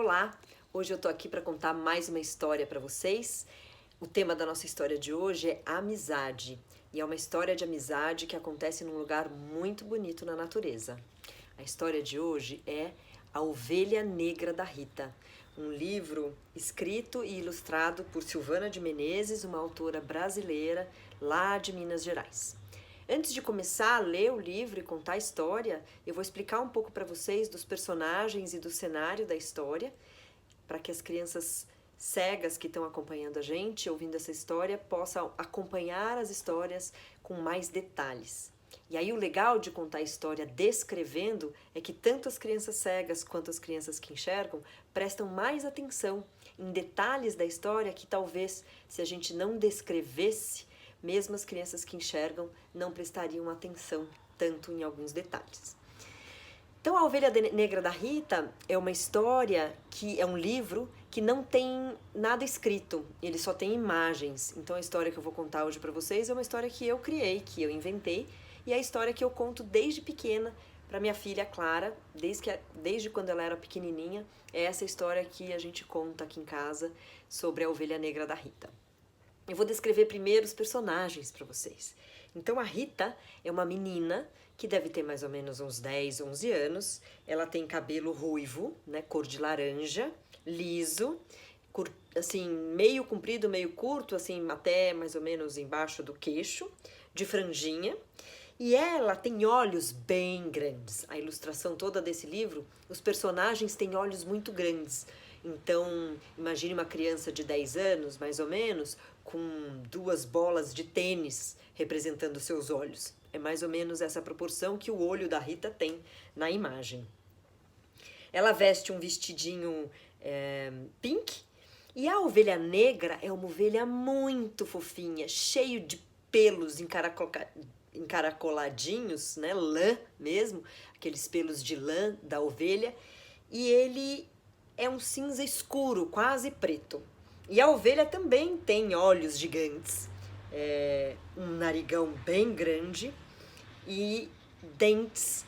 Olá! Hoje eu tô aqui para contar mais uma história para vocês. O tema da nossa história de hoje é amizade. E é uma história de amizade que acontece num lugar muito bonito na natureza. A história de hoje é A Ovelha Negra da Rita, um livro escrito e ilustrado por Silvana de Menezes, uma autora brasileira lá de Minas Gerais. Antes de começar a ler o livro e contar a história, eu vou explicar um pouco para vocês dos personagens e do cenário da história, para que as crianças cegas que estão acompanhando a gente, ouvindo essa história, possam acompanhar as histórias com mais detalhes. E aí o legal de contar a história descrevendo é que tanto as crianças cegas quanto as crianças que enxergam prestam mais atenção em detalhes da história que talvez, se a gente não descrevesse, mesmo as crianças que enxergam não prestariam atenção tanto em alguns detalhes. Então, A Ovelha Negra da Rita é uma história que é um livro que não tem nada escrito, ele só tem imagens. Então, a história que eu vou contar hoje para vocês é uma história que eu criei, que eu inventei, e é a história que eu conto desde pequena para minha filha Clara, desde quando ela era pequenininha. É essa história que a gente conta aqui em casa sobre a Ovelha Negra da Rita. Eu vou descrever primeiro os personagens para vocês. Então, a Rita é uma menina que deve ter mais ou menos uns 10, 11 anos. Ela tem cabelo ruivo, né, cor de laranja, liso, assim, meio comprido, meio curto, assim, até mais ou menos embaixo do queixo, de franjinha. E ela tem olhos bem grandes. A ilustração toda desse livro, os personagens têm olhos muito grandes. Então, imagine uma criança de 10 anos, mais ou menos, com 2 bolas de tênis representando seus olhos. É mais ou menos essa proporção que o olho da Rita tem na imagem. Ela veste um vestidinho pink, e a ovelha negra é uma ovelha muito fofinha, cheio de pelos encaracoladinhos, né, lã mesmo, aqueles pelos de lã da ovelha, e ele é um cinza escuro, quase preto. E a ovelha também tem olhos gigantes, um narigão bem grande e dentes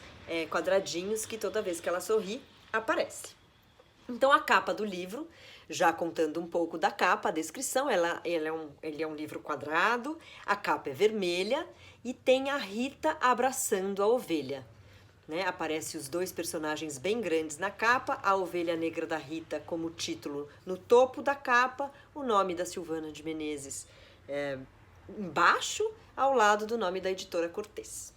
quadradinhos que toda vez que ela sorri, aparece. Então, a capa do livro, já contando um pouco da capa, a descrição, ele é um livro quadrado, a capa é vermelha e tem a Rita abraçando a ovelha. Né? Aparecem os 2 personagens bem grandes na capa, a Ovelha Negra da Rita como título no topo da capa, o nome da Silvana de Menezes embaixo, ao lado do nome da editora Cortez.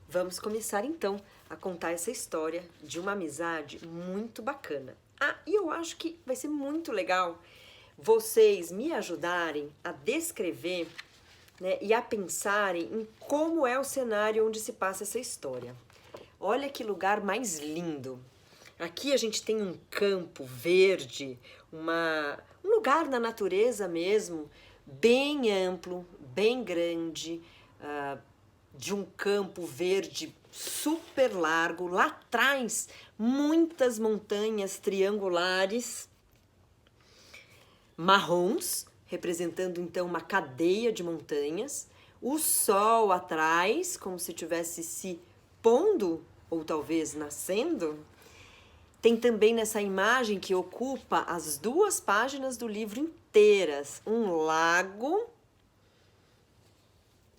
Vamos começar então a contar essa história de uma amizade muito bacana. E eu acho que vai ser muito legal vocês me ajudarem a descrever, né, e a pensarem em como é o cenário onde se passa essa história. Olha que lugar mais lindo. Aqui a gente tem um campo verde, um lugar na natureza mesmo, bem amplo, bem grande, de um campo verde super largo. Lá atrás, muitas montanhas triangulares, marrons, representando então uma cadeia de montanhas. O sol atrás, como se estivesse se pondo, ou talvez nascendo. Tem também nessa imagem que ocupa as 2 páginas do livro inteiras, um lago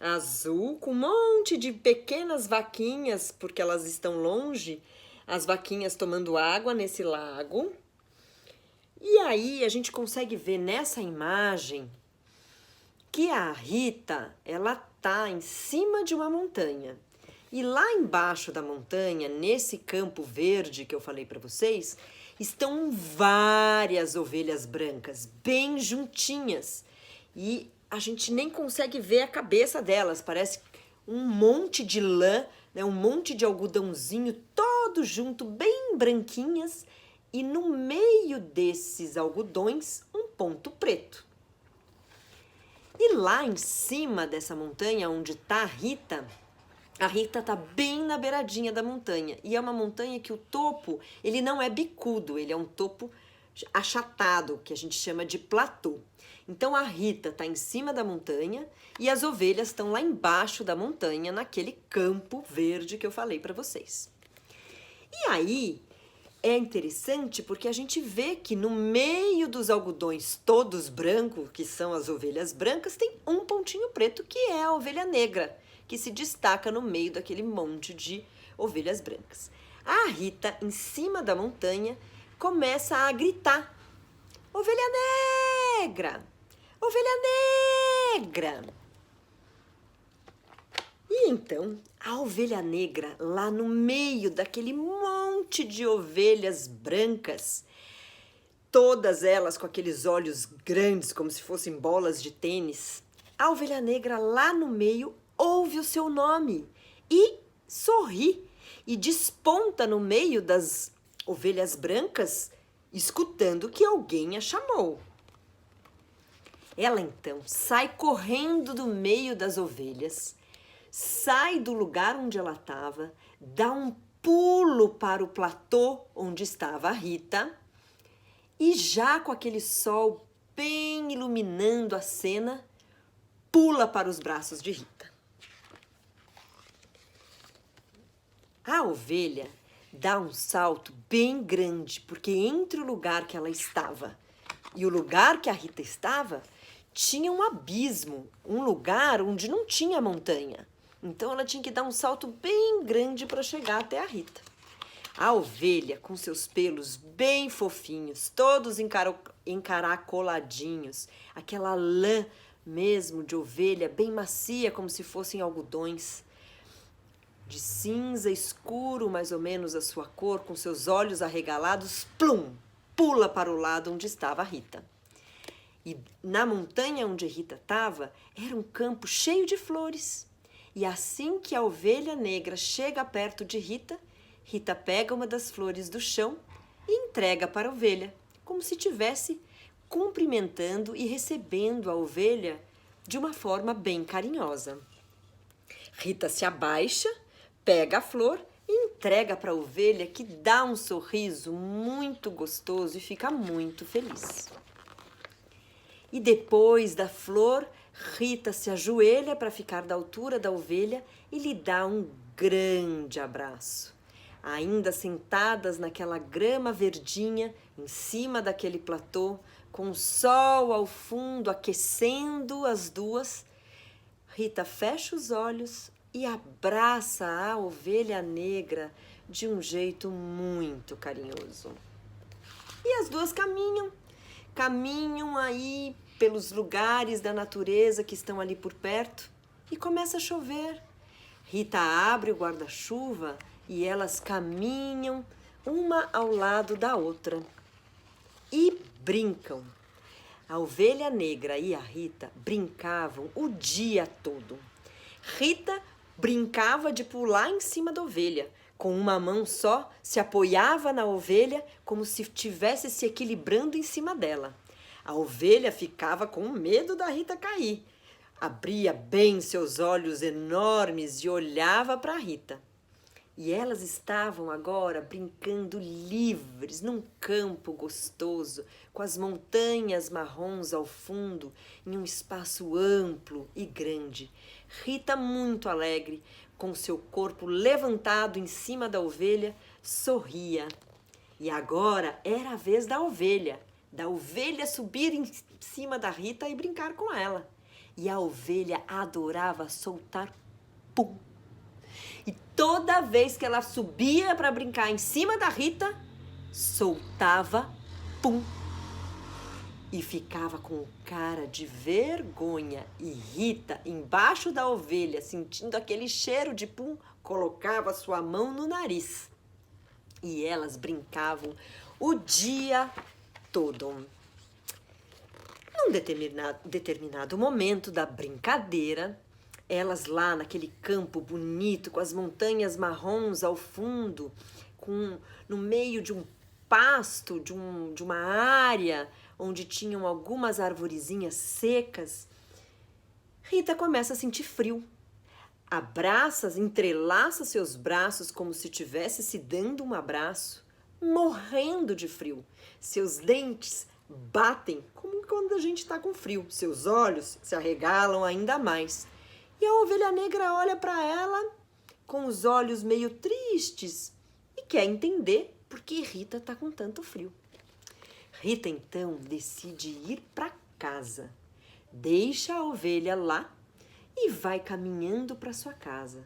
azul com um monte de pequenas vaquinhas, porque elas estão longe, as vaquinhas tomando água nesse lago. E aí a gente consegue ver nessa imagem que a Rita, ela tá em cima de uma montanha. E lá embaixo da montanha, nesse campo verde que eu falei para vocês, estão várias ovelhas brancas, bem juntinhas. E a gente nem consegue ver a cabeça delas, parece um monte de lã, né, um monte de algodãozinho, todo junto, bem branquinhas. E no meio desses algodões, um ponto preto. E lá em cima dessa montanha, onde está a Rita está bem na beiradinha da montanha. E é uma montanha que o topo, ele não é bicudo, ele é um topo achatado, que a gente chama de platô. Então, a Rita está em cima da montanha e as ovelhas estão lá embaixo da montanha, naquele campo verde que eu falei para vocês. E aí, é interessante porque a gente vê que no meio dos algodões todos brancos, que são as ovelhas brancas, tem um pontinho preto que é a ovelha negra, que se destaca no meio daquele monte de ovelhas brancas. A Rita, em cima da montanha, começa a gritar: ovelha negra! Ovelha negra! E então, a ovelha negra, lá no meio daquele monte de ovelhas brancas, todas elas com aqueles olhos grandes, como se fossem bolas de tênis, a ovelha negra lá no meio ouve o seu nome e sorri e desponta no meio das ovelhas brancas, escutando que alguém a chamou. Ela então sai correndo do meio das ovelhas, sai do lugar onde ela estava, dá um pulo para o platô onde estava a Rita e já com aquele sol bem iluminando a cena, pula para os braços de Rita. A ovelha dá um salto bem grande, porque entre o lugar que ela estava e o lugar que a Rita estava, tinha um abismo, um lugar onde não tinha montanha. Então ela tinha que dar um salto bem grande para chegar até a Rita. A ovelha, com seus pelos bem fofinhos, todos encaracoladinhos, aquela lã mesmo de ovelha, bem macia, como se fossem algodões, de cinza escuro, mais ou menos a sua cor, com seus olhos arregalados, plum, pula para o lado onde estava a Rita. E na montanha onde Rita estava, era um campo cheio de flores. E assim que a ovelha negra chega perto de Rita, Rita pega uma das flores do chão e entrega para a ovelha, como se estivesse cumprimentando e recebendo a ovelha de uma forma bem carinhosa. Rita se abaixa, pega a flor e entrega para a ovelha, que dá um sorriso muito gostoso e fica muito feliz. E depois da flor, Rita se ajoelha para ficar da altura da ovelha e lhe dá um grande abraço. Ainda sentadas naquela grama verdinha, em cima daquele platô, com o sol ao fundo aquecendo as duas, Rita fecha os olhos e abraça a ovelha negra de um jeito muito carinhoso. E as duas caminham aí pelos lugares da natureza que estão ali por perto e começa a chover. Rita abre o guarda-chuva e elas caminham uma ao lado da outra e brincam. A ovelha negra e a Rita brincavam o dia todo. Rita brincava de pular em cima da ovelha. Com uma mão só, se apoiava na ovelha como se estivesse se equilibrando em cima dela. A ovelha ficava com medo da Rita cair. Abria bem seus olhos enormes e olhava para a Rita. E elas estavam agora brincando livres num campo gostoso, com as montanhas marrons ao fundo, em um espaço amplo e grande. Rita, muito alegre, com seu corpo levantado em cima da ovelha, sorria. E agora era a vez da ovelha subir em cima da Rita e brincar com ela. E a ovelha adorava soltar pum. E toda vez que ela subia para brincar em cima da Rita, soltava pum. E ficava com cara de vergonha. E Rita, embaixo da ovelha, sentindo aquele cheiro de pum, colocava sua mão no nariz. E elas brincavam o dia todo. Num determinado momento da brincadeira, elas lá naquele campo bonito, com as montanhas marrons ao fundo, no meio de um pasto, de uma área onde tinham algumas arvorezinhas secas, Rita começa a sentir frio. Entrelaça seus braços como se estivesse se dando um abraço, morrendo de frio. Seus dentes batem como quando a gente está com frio. Seus olhos se arregalam ainda mais. E a ovelha negra olha para ela com os olhos meio tristes e quer entender por que Rita está com tanto frio. Rita então decide ir para casa, deixa a ovelha lá e vai caminhando para sua casa.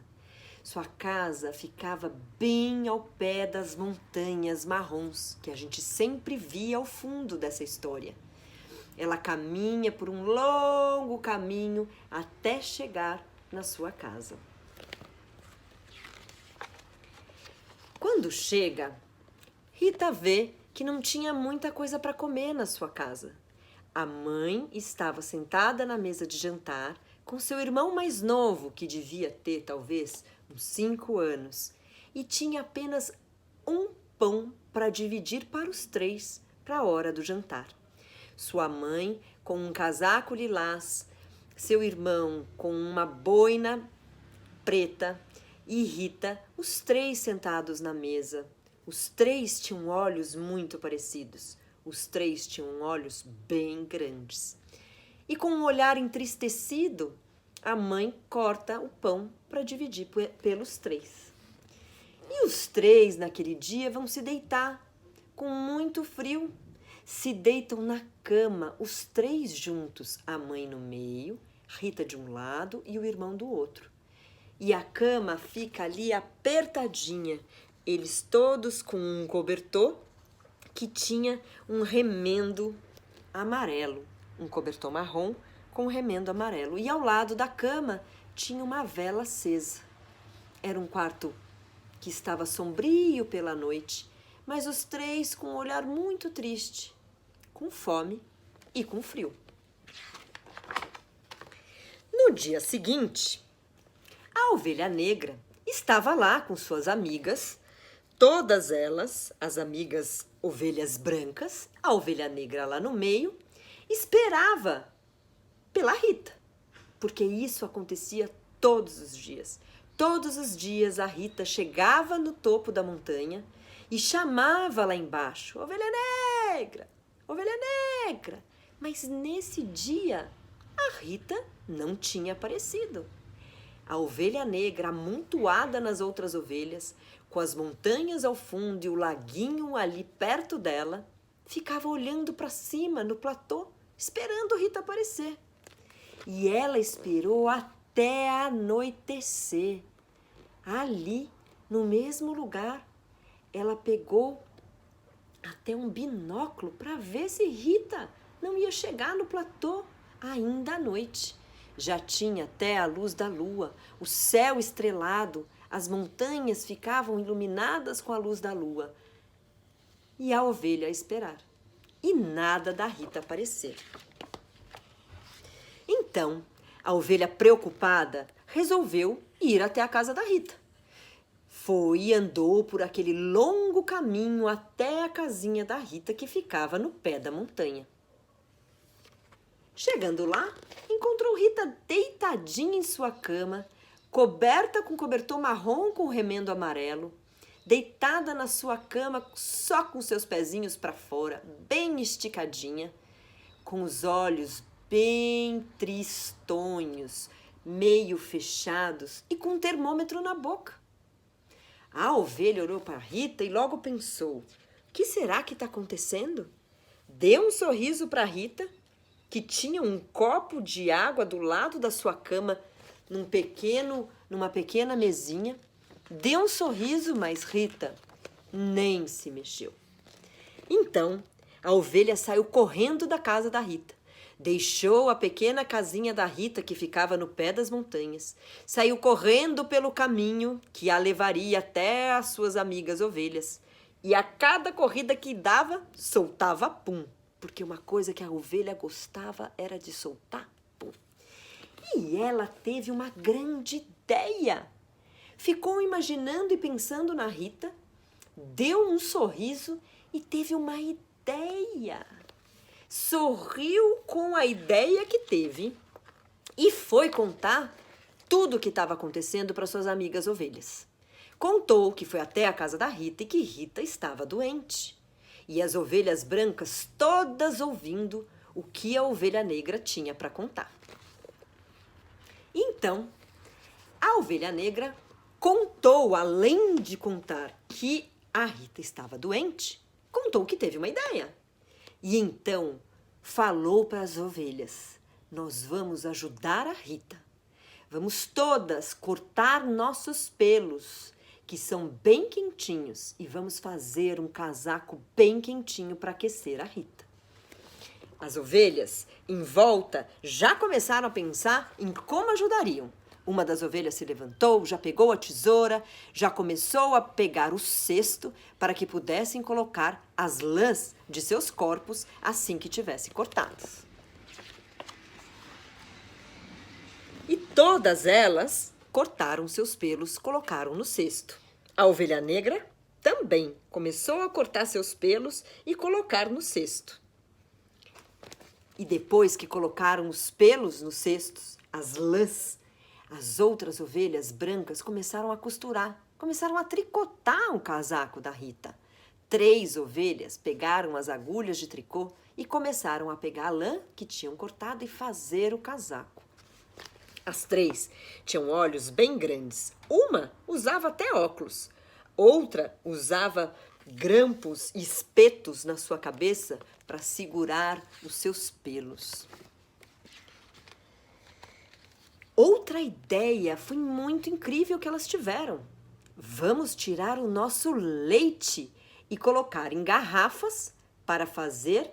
Sua casa ficava bem ao pé das montanhas marrons que a gente sempre via ao fundo dessa história. Ela caminha por um longo caminho até chegar na sua casa. Quando chega, Rita vê que não tinha muita coisa para comer na sua casa. A mãe estava sentada na mesa de jantar com seu irmão mais novo, que devia ter talvez uns 5 anos, e tinha apenas um pão para dividir para os 3 para a hora do jantar. Sua mãe com um casaco lilás, seu irmão com uma boina preta e Rita, os 3 sentados na mesa. Os 3 tinham olhos muito parecidos. Os 3 tinham olhos bem grandes. E com um olhar entristecido, a mãe corta o pão para dividir pelos 3. E os 3, naquele dia, vão se deitar com muito frio. Se deitam na cama, os 3 juntos, a mãe no meio, Rita de um lado e o irmão do outro. E a cama fica ali apertadinha, eles todos com um cobertor que tinha um remendo amarelo, um cobertor marrom com um remendo amarelo. E ao lado da cama tinha uma vela acesa. Era um quarto que estava sombrio pela noite, mas os 3 com um olhar muito triste, com fome e com frio. No dia seguinte, a ovelha negra estava lá com suas amigas, todas elas, as amigas ovelhas brancas, a ovelha negra lá no meio, esperava pela Rita, porque isso acontecia todos os dias. Todos os dias a Rita chegava no topo da montanha e chamava lá embaixo, ovelha negra, ovelha negra. Mas nesse dia a Rita não tinha aparecido. A ovelha negra, amontoada nas outras ovelhas, com as montanhas ao fundo e o laguinho ali perto dela, ficava olhando para cima no platô, esperando Rita aparecer. E ela esperou até anoitecer. Ali, no mesmo lugar, ela pegou até um binóculo para ver se Rita não ia chegar no platô ainda à noite. Já tinha até a luz da lua, o céu estrelado, as montanhas ficavam iluminadas com a luz da lua. E a ovelha a esperar. E nada da Rita aparecer. Então, a ovelha preocupada resolveu ir até a casa da Rita. Foi e andou por aquele longo caminho até a casinha da Rita que ficava no pé da montanha. Chegando lá, encontrou Rita deitadinha em sua cama, coberta com cobertor marrom com remendo amarelo, deitada na sua cama só com seus pezinhos para fora, bem esticadinha, com os olhos bem tristonhos, meio fechados e com um termômetro na boca. A ovelha olhou para Rita e logo pensou: o que será que está acontecendo? Deu um sorriso para Rita, que tinha um copo de água do lado da sua cama, numa pequena mesinha. Deu um sorriso, mas Rita nem se mexeu. Então, a ovelha saiu correndo da casa da Rita. Deixou a pequena casinha da Rita, que ficava no pé das montanhas. Saiu correndo pelo caminho que a levaria até as suas amigas ovelhas. E a cada corrida que dava, soltava pum. Porque uma coisa que a ovelha gostava era de soltar pum. E ela teve uma grande ideia. Ficou imaginando e pensando na Rita, deu um sorriso e teve uma ideia. Sorriu com a ideia que teve e foi contar tudo o que estava acontecendo para suas amigas ovelhas. Contou que foi até a casa da Rita e que Rita estava doente. E as ovelhas brancas todas ouvindo o que a ovelha negra tinha para contar. Então, a ovelha negra contou, além de contar que A Rita estava doente, contou que teve uma ideia. E então falou para as ovelhas: nós vamos ajudar a Rita. Vamos todas cortar nossos pelos, que são bem quentinhos, e vamos fazer um casaco bem quentinho para aquecer a Rita. As ovelhas, em volta, já começaram a pensar em como ajudariam. Uma das ovelhas se levantou, já pegou a tesoura, já começou a pegar o cesto para que pudessem colocar as lãs de seus corpos assim que tivessem cortados. E todas elas cortaram seus pelos, colocaram no cesto. A ovelha negra também começou a cortar seus pelos e colocar no cesto. E depois que colocaram os pelos nos cestos, as lãs, as outras ovelhas brancas começaram a costurar, começaram a tricotar um casaco da Rita. 3 ovelhas pegaram as agulhas de tricô e começaram a pegar a lã que tinham cortado e fazer o casaco. As 3 tinham olhos bem grandes. Uma usava até óculos. Outra usava grampos e espetos na sua cabeça para segurar os seus pelos. Outra ideia foi muito incrível que elas tiveram. Vamos tirar o nosso leite e colocar em garrafas para fazer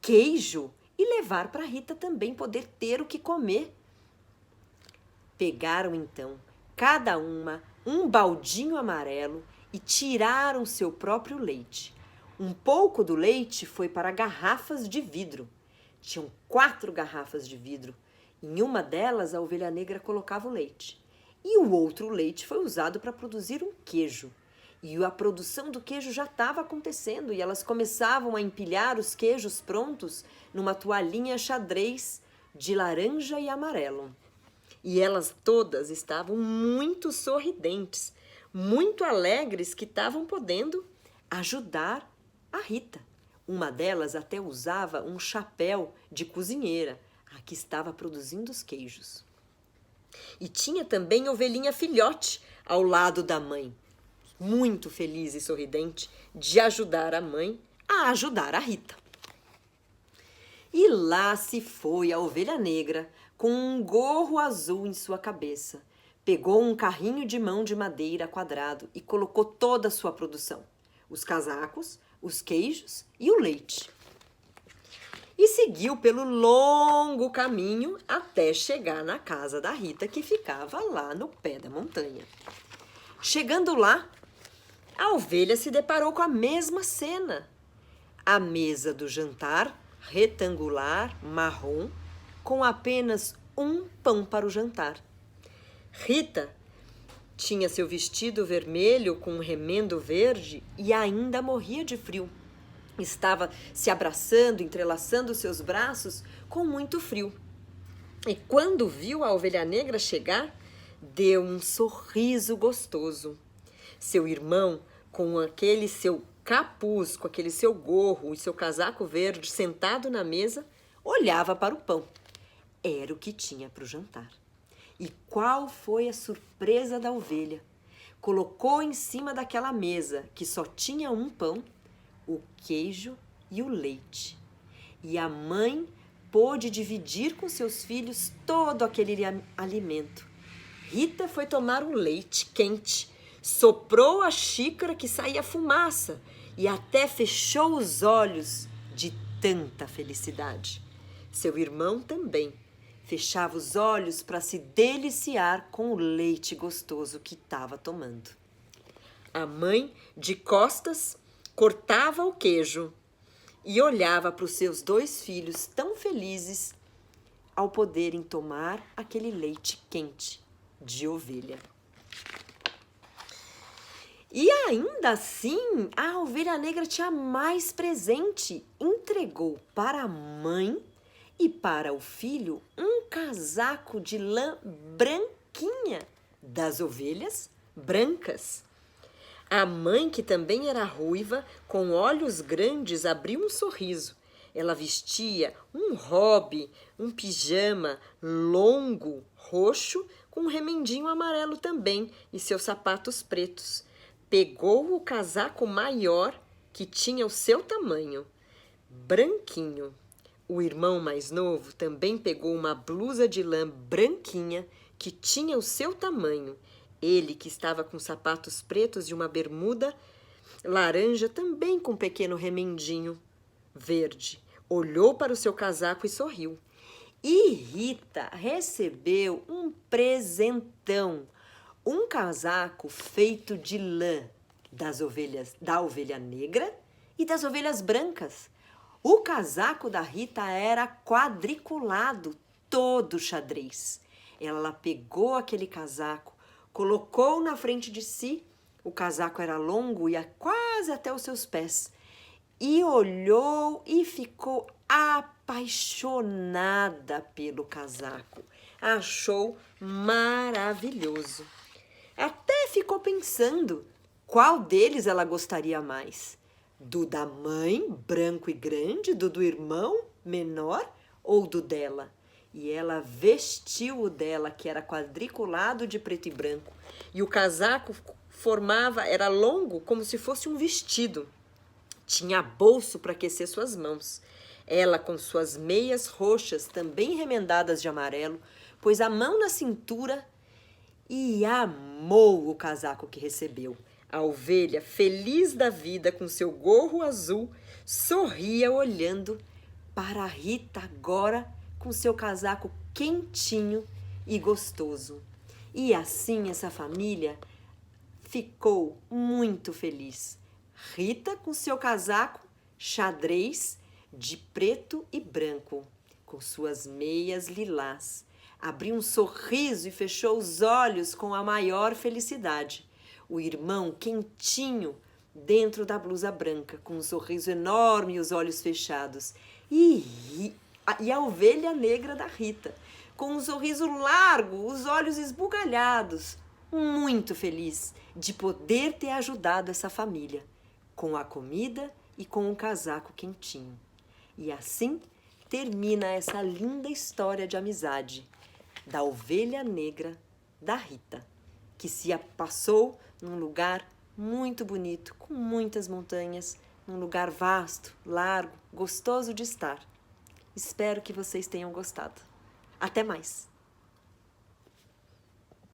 queijo e levar para a Rita também poder ter o que comer. Pegaram então, cada uma, um baldinho amarelo e tiraram seu próprio leite. Um pouco do leite foi para garrafas de vidro. Tinham 4 garrafas de vidro. Em uma delas, a ovelha negra colocava o leite. E o outro leite foi usado para produzir um queijo. E a produção do queijo já estava acontecendo e elas começavam a empilhar os queijos prontos numa toalhinha xadrez de laranja e amarelo. E elas todas estavam muito sorridentes, muito alegres que estavam podendo ajudar a Rita. Uma delas até usava um chapéu de cozinheira, a que estava produzindo os queijos. E tinha também ovelhinha filhote ao lado da mãe, muito feliz e sorridente de ajudar a mãe a ajudar a Rita. E lá se foi a ovelha negra com um gorro azul em sua cabeça. Pegou um carrinho de mão de madeira quadrado e colocou toda a sua produção: os casacos, os queijos e o leite. E seguiu pelo longo caminho até chegar na casa da Rita, que ficava lá no pé da montanha. Chegando lá, a ovelha se deparou com a mesma cena. A mesa do jantar, retangular, marrom, com apenas um pão para o jantar. Rita tinha seu vestido vermelho com um remendo verde e ainda morria de frio. Estava se abraçando, entrelaçando seus braços com muito frio. E quando viu a ovelha negra chegar, deu um sorriso gostoso. Seu irmão, com aquele seu capuz, com aquele seu gorro e seu casaco verde, sentado na mesa, olhava para o pão. Era o que tinha para o jantar. E qual foi a surpresa da ovelha? Colocou em cima daquela mesa, que só tinha um pão, o queijo e o leite. E a mãe pôde dividir com seus filhos todo aquele alimento. Rita foi tomar um leite quente, soprou a xícara que saía fumaça e até fechou os olhos de tanta felicidade. Seu irmão também fechava os olhos para se deliciar com o leite gostoso que estava tomando. A mãe, de costas, cortava o queijo e olhava para os seus 2 filhos tão felizes ao poderem tomar aquele leite quente de ovelha. E ainda assim, a ovelha negra tinha mais presente. Entregou para a mãe e para o filho um casaco de lã branquinha das ovelhas brancas. A mãe, que também era ruiva, com olhos grandes, abriu um sorriso. Ela vestia um robe, um pijama longo, roxo, com um remendinho amarelo também e seus sapatos pretos. pegou o casaco maior que tinha o seu tamanho, branquinho. O irmão mais novo também pegou uma blusa de lã branquinha que tinha o seu tamanho. Ele, que estava com sapatos pretos e uma bermuda laranja, também com um pequeno remendinho verde, olhou para o seu casaco e sorriu. E Rita recebeu um presentão, um casaco feito de lã da ovelha negra e das ovelhas brancas. O casaco da Rita era quadriculado, todo xadrez. Ela pegou aquele casaco, colocou na frente de si. O casaco era longo e ia quase até os seus pés. E olhou e ficou apaixonada pelo casaco. Achou maravilhoso. Até ficou pensando qual deles ela gostaria mais. Do da mãe, branco e grande, do irmão, menor, ou do dela? E ela vestiu o dela, que era quadriculado de preto e branco. E o casaco era longo como se fosse um vestido. Tinha bolso para aquecer suas mãos. Ela, com suas meias roxas, também remendadas de amarelo, pôs a mão na cintura e amou o casaco que recebeu. A ovelha, feliz da vida com seu gorro azul, sorria olhando para a Rita agora com seu casaco quentinho e gostoso. E assim essa família ficou muito feliz. Rita com seu casaco xadrez de preto e branco, com suas meias lilás. Abriu um sorriso e fechou os olhos com a maior felicidade. O irmão quentinho dentro da blusa branca, com um sorriso enorme e os olhos fechados. E a ovelha negra da Rita, com um sorriso largo, os olhos esbugalhados, muito feliz de poder ter ajudado essa família, com a comida e com um casaco quentinho. E assim termina essa linda história de amizade da ovelha negra da Rita, que se passou num lugar muito bonito, com muitas montanhas, num lugar vasto, largo, gostoso de estar. Espero que vocês tenham gostado. Até mais!